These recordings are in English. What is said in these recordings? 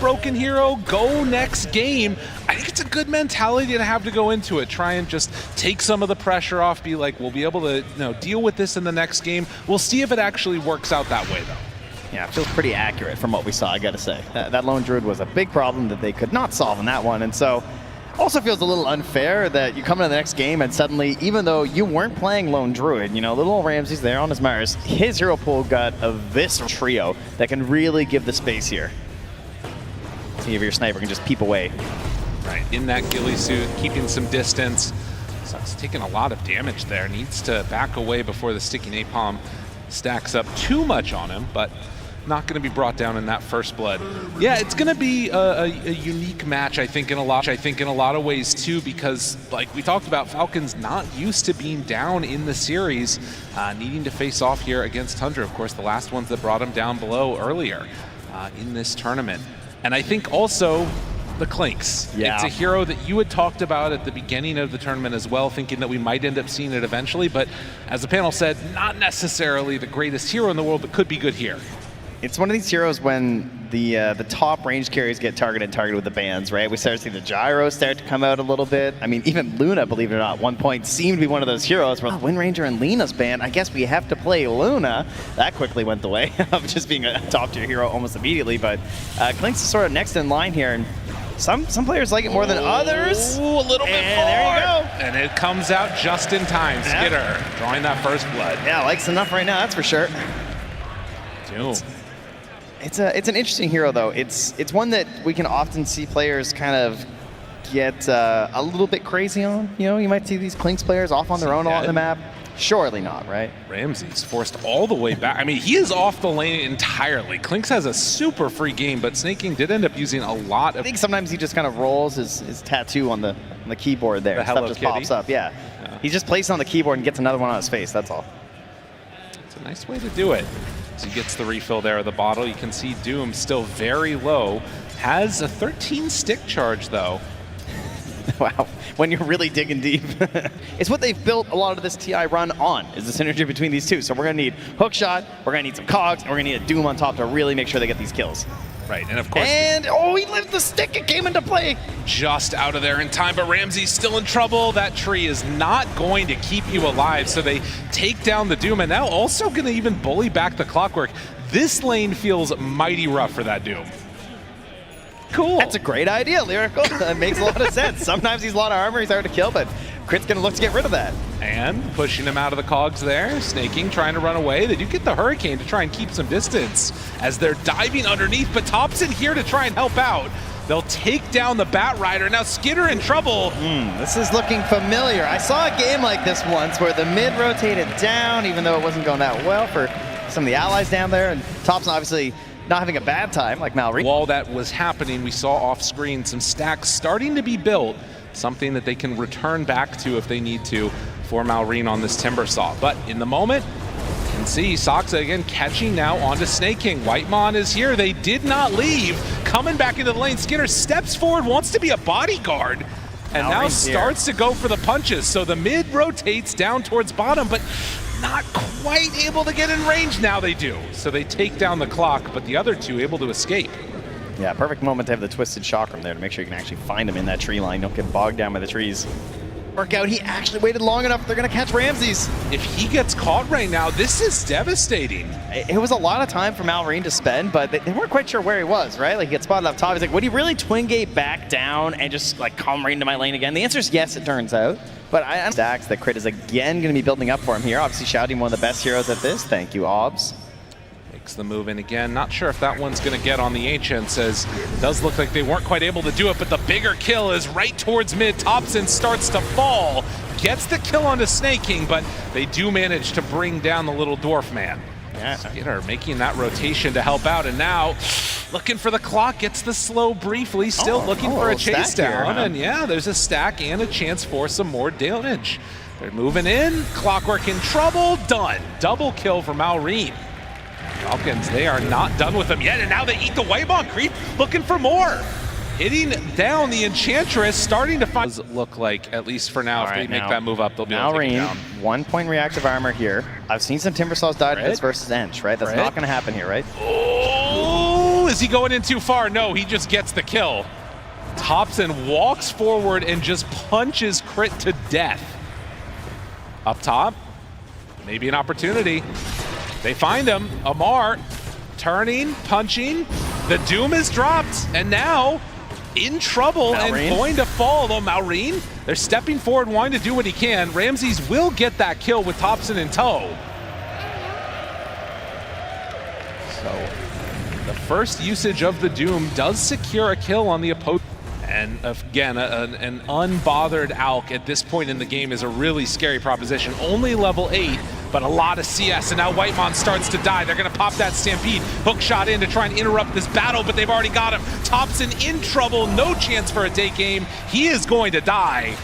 broken hero, go next game. I think it's a good mentality to have to go into it. Try and just take some of the pressure off, be like, we'll be able to deal with this in the next game. We'll see if it actually works out that way, though. Yeah, it feels pretty accurate from what we saw, I gotta say. That lone druid was a big problem that they could not solve in that one, and so also feels a little unfair that you come into the next game and suddenly, even though you weren't playing lone druid, little old Ramsey's there on his Mars, his hero pool got this trio that can really give the space here. See if your sniper can just peep away. Right, in that ghillie suit, keeping some distance. Sucks taking a lot of damage there. Needs to back away before the sticky napalm stacks up too much on him, but not going to be brought down in that first blood. Yeah, it's going to be a unique match, I think, in a lot of ways too, because like we talked about, Falcons not used to being down in the series, needing to face off here against Tundra. Of course, the last ones that brought them down below earlier in this tournament. And I think also the Clinks. Yeah. It's a hero that you had talked about at the beginning of the tournament as well, thinking that we might end up seeing it eventually, but as the panel said, not necessarily the greatest hero in the world, but could be good here. It's one of these heroes when the top range carriers get targeted with the bans, right? We start to see the gyros start to come out a little bit. I mean, even Luna, believe it or not, at one point seemed to be one of those heroes where Wind Ranger and Lena's banned. I guess we have to play Luna. That quickly went the way of just being a top tier hero almost immediately. But Clink's is sort of next in line here, and some players like it more than others. Ooh, a little bit more. There you go. And it comes out just in time. Skitter drawing that first blood. Yeah, likes enough right now, that's for sure. Doom. It's an interesting hero, though. It's one that we can often see players kind of get a little bit crazy on. You might see these Clinks players off on their own a lot on the map. Surely not, right? Ramsey's forced all the way back. I mean, he is off the lane entirely. Clinks has a super free game, but Snaking did end up using a lot of... I think sometimes he just kind of rolls his tattoo on the keyboard there. The Stuff just Kitty. pops up, yeah. He just places it on the keyboard and gets another one on his face, that's all. It's a nice way to do it. As he gets the refill there of the bottle, you can see Doom still very low. Has a 13 stick charge, though. Wow, when you're really digging deep. It's what they've built a lot of this TI run on, is the synergy between these two. So we're going to need Hookshot, we're going to need some Cogs, and we're going to need a Doom on top to really make sure they get these kills. Right, and of course... And, oh, he lived the stick, it came into play! Just out of there in time, but Ramsey's still in trouble. That tree is not going to keep you alive, so they take down the Doom, and now also going to even bully back the Clockwork. This lane feels mighty rough for that Doom. Cool. That's a great idea, Lyrical. That makes a lot of sense. Sometimes he's a lot of armor, he's hard to kill, but Crit's going to look to get rid of that. And pushing him out of the cogs there. Snaking, trying to run away. They do get the Hurricane to try and keep some distance as they're diving underneath, but Thompson here to try and help out. They'll take down the Bat Rider. Now Skitter in trouble. This is looking familiar. I saw a game like this once where the mid rotated down, even though it wasn't going that well for some of the allies down there, and Thompson obviously not having a bad time like Mallory. While that was happening, we saw off screen some stacks starting to be built, something that they can return back to if they need to for Malrine on this Timber Saw. But in the moment, you can see Soxa again catching now onto Snaking. Whitemon is here. They did not leave. Coming back into the lane. Skinner steps forward, wants to be a bodyguard, and now starts to go for the punches. So the mid rotates down towards bottom, but not quite able to get in range. Now they do. So they take down the clock, but the other two able to escape. Yeah, perfect moment to have the twisted chakram there to make sure you can actually find him in that tree line. Don't get bogged down by the trees. Work out, he actually waited long enough. They're going to catch Ramses. If he gets caught right now, this is devastating. It was a lot of time for Malrine to spend, but they weren't quite sure where he was, right? Like, he gets spotted up top. He's like, would he really twin gate back down and just, like, come right into my lane again? The answer is yes, it turns out. But I'm stacks that Crit is again going to be building up for him here. Obviously, shouting one of the best heroes at this. Thank you, Obs. Makes the move in again. Not sure if that one's going to get on the Ancients, as it does look like they weren't quite able to do it, but the bigger kill is right towards mid. Thompson starts to fall, gets the kill onto Snaking, but they do manage to bring down the little dwarf man. Yeah. Skinner making that rotation to help out, and now looking for the clock, gets the slow briefly, still looking for a chase down, and yeah, there's a stack and a chance for some more damage. They're moving in, Clockwork in trouble, done. Double kill for Malrine. Falcons, they are not done with them yet, and now they eat the Waybon creep, looking for more. Hitting down the Enchantress, starting to find... Does look like, at least for now, if they make that move up, they'll be able to take it down. 1 point reactive armor here. I've seen some Timber Saws die to this versus Ench, right? That's not going to happen here, right? Oh, Is he going in too far? No, he just gets the kill. Thompson walks forward and just punches Crit to death. Up top, maybe an opportunity. They find him. Amar turning, punching. The Doom is dropped, and now in trouble and going to fall. Though Maureen, they're stepping forward, wanting to do what he can. Ramses will get that kill with Thompson in tow. So the first usage of the Doom does secure a kill on the opponent. And again, an unbothered Alk at this point in the game is a really scary proposition. Only level 8, but a lot of CS, and now Whitemon starts to die. They're gonna pop that Stampede. Hook shot in to try and interrupt this battle, but they've already got him. Thompson in trouble, no chance for a take aim. He is going to die.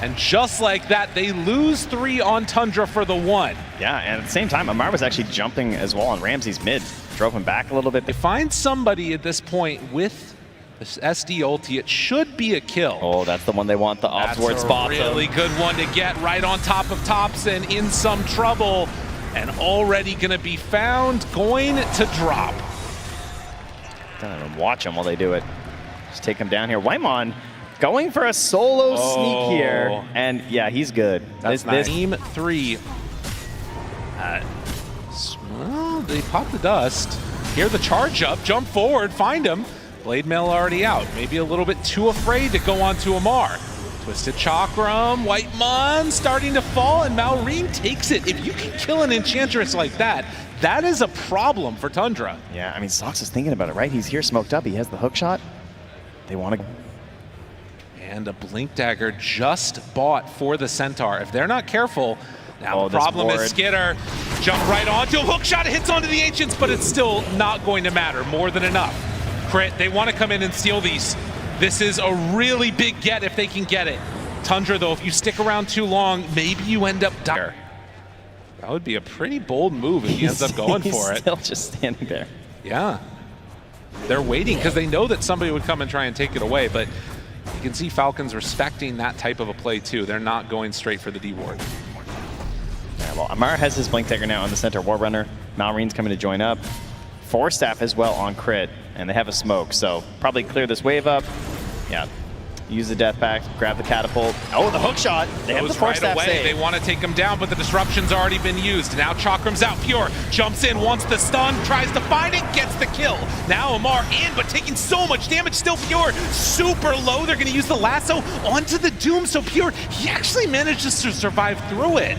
And just like that, they lose 3 on Tundra for the 1. Yeah, and at the same time, Amar was actually jumping as well on Ramses mid. Drove him back a little bit. They find somebody at this point with this SD ulti. It should be a kill. Oh, that's the one they want, the offward spot. That's a really good one to get right on top of Thompson, in some trouble, and already gonna be found, going to drop. Don't even watch them while they do it. Just take him down here. Whitemon going for a solo sneak here, and yeah, he's good. That's nice. Team 3. Well, they pop the dust. Hear the charge up, jump forward, find him. Blade Mail already out. Maybe a little bit too afraid to go on to Amar. Twisted Chakram, Whitemon starting to fall, and Maureen takes it. If you can kill an Enchantress like that, that is a problem for Tundra. Yeah, I mean, Sox is thinking about it, right? He's here smoked up. He has the hook shot. They want to... And a Blink Dagger just bought for the Centaur. If they're not careful, now the problem is Skitter. Jump right onto him. Hook shot hits onto the Ancients, but it's still not going to matter. More than enough. Crit, they want to come in and steal these. This is a really big get if they can get it. Tundra, though, if you stick around too long, maybe you end up dying. That would be a pretty bold move if he ends up going for it. He's still just standing there. Yeah. They're waiting because they know that somebody would come and try and take it away, but you can see Falcons respecting that type of a play, too. They're not going straight for the D-Ward. Yeah, well, Amar has his Blink Dagger now on the center War Runner. Maureen's coming to join up. Force Staff as well on Crit, and they have a smoke, so probably clear this wave up. Yeah, use the Death Pact, grab the catapult. Oh, the hook shot. They have the Force Staff save. They want to take him down, but the disruption's already been used. Now Chakram's out. Pure jumps in, wants the stun, tries to find it, gets the kill. Now Amar in, but taking so much damage. Still Pure super low. They're going to use the lasso onto the Doom, so Pure, he actually manages to survive through it.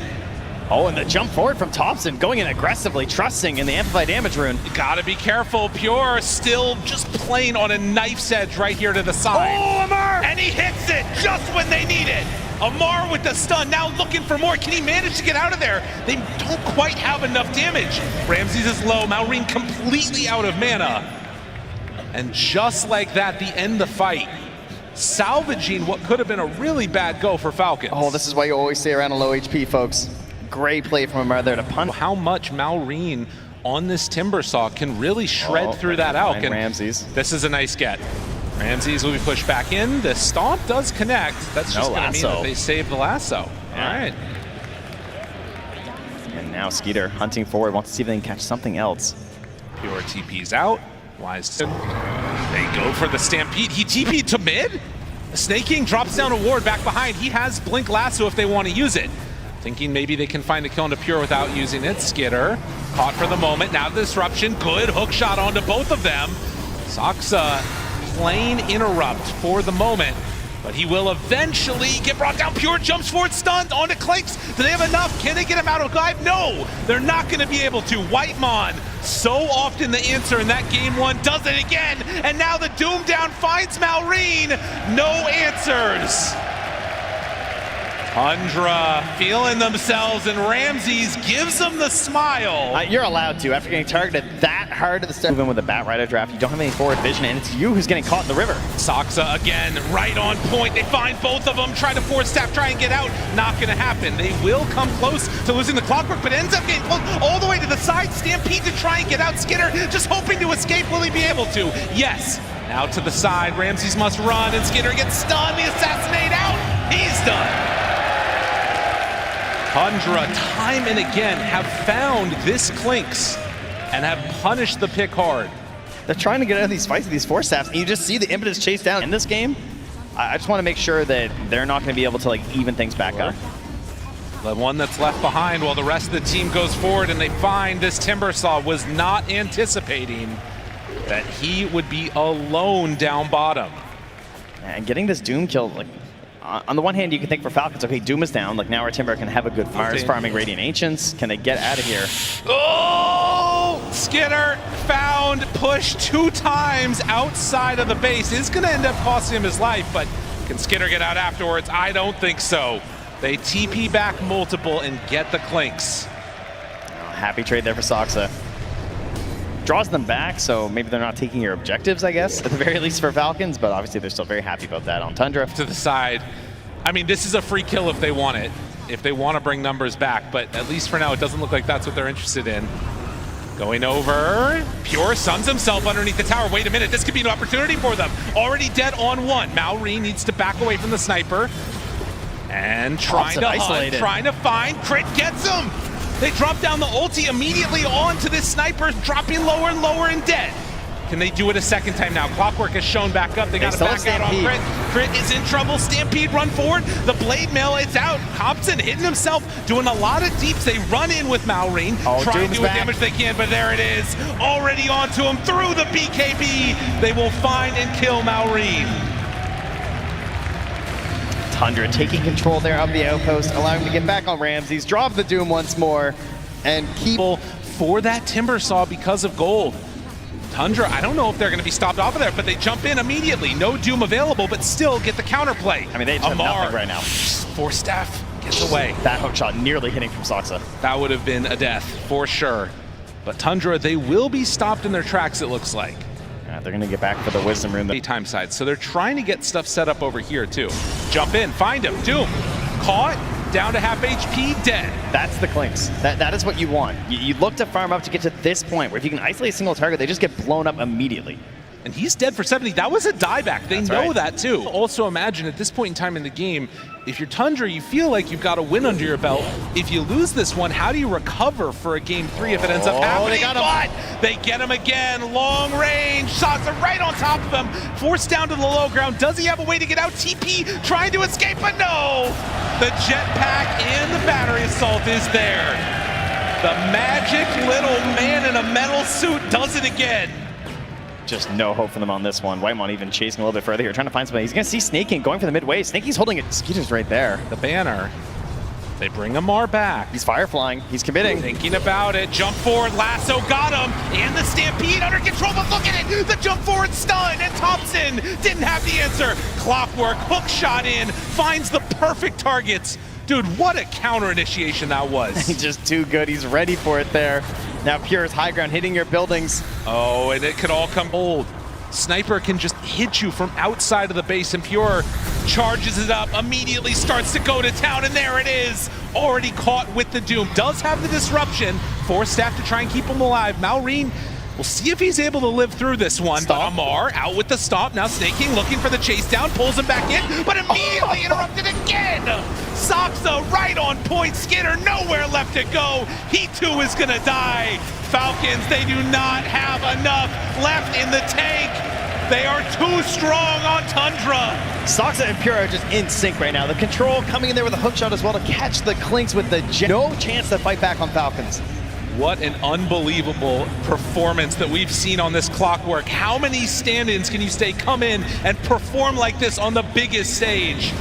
Oh, and the jump forward from Thompson, going in aggressively, trusting in the Amplify Damage rune. You gotta be careful. Pure still just playing on a knife's edge right here to the side. Oh, Amar! And he hits it just when they need it. Amar with the stun, now looking for more. Can he manage to get out of there? They don't quite have enough damage. Ramses is low, Maureen completely out of mana. And just like that, the end the fight. Salvaging what could have been a really bad go for Falcons. Oh, this is why you always stay around a low HP, folks. Great play from Amar there to punch. How much Maureen on this Timbersaw can really shred through that Alk. And Ramses. This is a nice get. Ramses will be pushed back in. The stomp does connect. That's just going to mean that they save the lasso. Yeah. All right. And now Skeeter hunting forward, wants to see if they can catch something else. Pure TP's out. Wise. They go for the Stampede. He TP'd to mid. Snake King drops down a ward back behind. He has Blink Lasso if they want to use it. Thinking maybe they can find a kill into Pure without using it. Skitter caught for the moment. Now the disruption. Good hook shot onto both of them. Soxa plain interrupt for the moment, but he will eventually get brought down. Pure jumps forward, stunned onto Clinks. Do they have enough? Can they get him out of dive? No, they're not going to be able to. Whitemon, so often the answer in that game one, does it again. And now the Doom down finds Maureen. No answers. Tundra feeling themselves, and Ramses gives them the smile. You're allowed to. After getting targeted that hard to the step, moving with a Bat Rider draft, you don't have any forward vision, and it's you who's getting caught in the river. Soxa again, right on point. They find both of them, try to force staff, try and get out. Not gonna happen. They will come close to losing the clockwork, but ends up getting close all the way to the side. Stampede to try and get out. Skitter just hoping to escape. Will he be able to? Yes. Now to the side. Ramses must run, and Skitter gets stunned. The assassinate out. He's done. Tundra, time and again, have found this Clinks and have punished the pick hard. They're trying to get out of these fights with these Force Staffs, and you just see the impetus chase down in this game. I just want to make sure that they're not going to be able to like even things back up. The one that's left behind while the rest of the team goes forward, and they find this Timbersaw was not anticipating that he would be alone down bottom. And getting this Doom kill, like, on the one hand, you can think for Falcons, okay, Doom is down. Like, now our Timber can have a good Mars farming Radiant Ancients. Can they get out of here? Oh! Skinner found, pushed 2 times outside of the base. Is going to end up costing him his life, but can Skinner get out afterwards? I don't think so. They TP back multiple and get the Clinks. Oh, happy trade there for Soxa. Draws them back, so maybe they're not taking your objectives, I guess, at the very least for Falcons, but obviously they're still very happy about that on Tundra. To the side. I mean, this is a free kill if they want it, if they want to bring numbers back, but at least for now, it doesn't look like that's what they're interested in. Going over, Pure suns himself underneath the tower. Wait a minute, this could be an opportunity for them. Already dead on 1. Malrine needs to back away from the sniper. And trying to hunt, trying to find, Crit gets him! They drop down the ulti immediately onto this sniper, dropping lower and lower and dead. Can they do it a second time now? Clockwork has shown back up. They got to back out on Crit. Crit is in trouble. Stampede run forward. The blade mail, it's out. Hobson hitting himself, doing a lot of deeps. They run in with Malrine, trying to do what damage they can, but there it is. Already onto him through the BKB. They will find and kill Malrine. Tundra taking control there of the outpost, allowing him to get back on Ramses, drop the Doom once more, and keep for that Timbersaw because of gold. Tundra, I don't know if they're going to be stopped off of there, but they jump in immediately. No Doom available, but still get the counterplay. I mean, they just have nothing right now. Force Staff gets away. That hook shot nearly hitting from Soxa. That would have been a death for sure. But Tundra, they will be stopped in their tracks, it looks like. They're going to get back for the Wisdom Rune. Daytime side, so they're trying to get stuff set up over here too. Jump in, find him, Doom, caught, down to half HP, dead. That's the Clinks. That is what you want. You look to farm up to get to this point where if you can isolate a single target, they just get blown up immediately. And he's dead for 70. That was a dieback. They know that too. Also imagine at this point in time in the game, if you're Tundra, you feel like you've got a win under your belt. If you lose this one, how do you recover for a game 3 if it ends up happening? They got him. But they get him again. Long range. Shots are right on top of him. Forced down to the low ground. Does he have a way to get out? TP trying to escape, but no. The jetpack and the battery assault is there. The magic little man in a metal suit does it again. Just no hope for them on this one. Whitemon even chasing a little bit further here, trying to find somebody. He's going to see Snaking going for the midway. Snaky's holding it. Skeeter's right there. The banner. They bring Amar back. He's fireflying. He's committing. Thinking about it. Jump forward. Lasso got him. And the Stampede under control. But look at it. The jump forward stun. And Thompson didn't have the answer. Clockwork. Hook shot in. Finds the perfect targets. Dude, what a counter initiation that was. He's just too good. He's ready for it there. Now Pure's high ground hitting your buildings. Oh, and it could all come old. Sniper can just hit you from outside of the base, and Pure charges it up, immediately starts to go to town, and there it is. Already caught with the Doom. Does have the disruption. Force Staff to try and keep him alive. Malrine, we'll see if he's able to live through this one. But Amar out with the stomp. Now Snaking looking for the chase down, pulls him back in, but immediately interrupted again. Soxa right on point. Skinner nowhere left to go. He too is gonna die. Falcons, they do not have enough left in the tank. They are too strong on Tundra. Soxa and Pure are just in sync right now. The control coming in there with a hook shot as well to catch the Clinks with the no chance to fight back on Falcons. What an unbelievable performance that we've seen on this Clockwork. How many stand-ins can you say come in and perform like this on the biggest stage?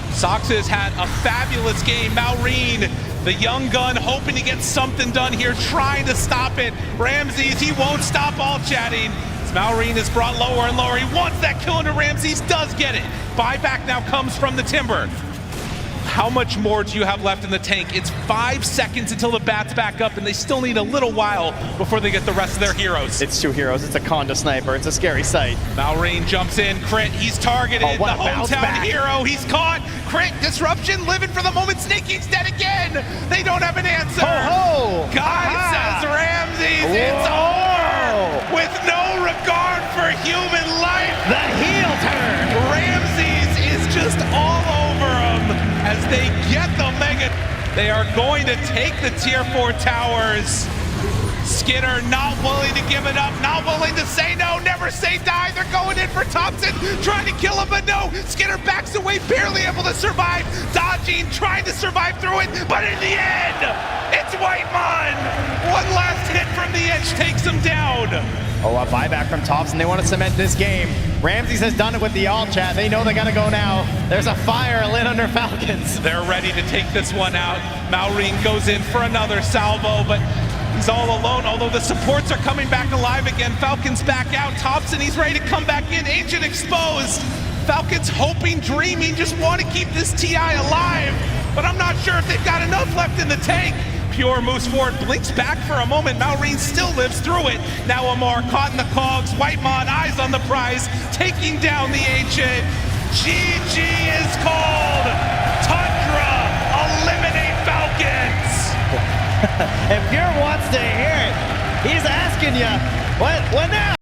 Soxa has had a fabulous game. Malrine, the young gun, hoping to get something done here, trying to stop it. Ramses, he won't stop all chatting. As Malrine is brought lower and lower. He wants that kill into Ramses, does get it. Buyback now comes from the Timber. How much more do you have left in the tank? It's 5 seconds until the bat's back up, and they still need a little while before they get the rest of their heroes. It's 2 heroes. It's a Conda sniper. It's a scary sight. Malrine jumps in. Crit, he's targeted. The hometown hero, he's caught. Crit, disruption, living for the moment. Snakey's dead again. They don't have an answer. Ho, ho. Guys, says Ramses, it's over. With no regard for human life. The heel turn. Ramses is just all over him. As they get the mega, they are going to take the tier 4 towers. Skinner not willing to give it up, not willing to say no, never say die. They're going in for Thompson, trying to kill him, but no. Skinner backs away, barely able to survive. Dodging, trying to survive through it, but in the end, it's Whitemon. One last hit from the edge takes him down. Oh, a buyback from Thompson. They want to cement this game. Ramses has done it with the alt chat. They know they got to go now. There's a fire lit under Falcons. They're ready to take this one out. Maureen goes in for another salvo, but he's all alone, although the supports are coming back alive again. Falcons back out. Thompson, he's ready to come back in. Ancient exposed. Falcons hoping, dreaming, just want to keep this TI alive, but I'm not sure if they've got enough left in the tank. Pure moves forward, blinks back for a moment. Maureen still lives through it. Now Amar caught in the cogs. Whitemon, eyes on the prize, taking down the Ancient. GG is called. Tundra eliminate Falcons. If Pure wants to hear it, he's asking you, what now?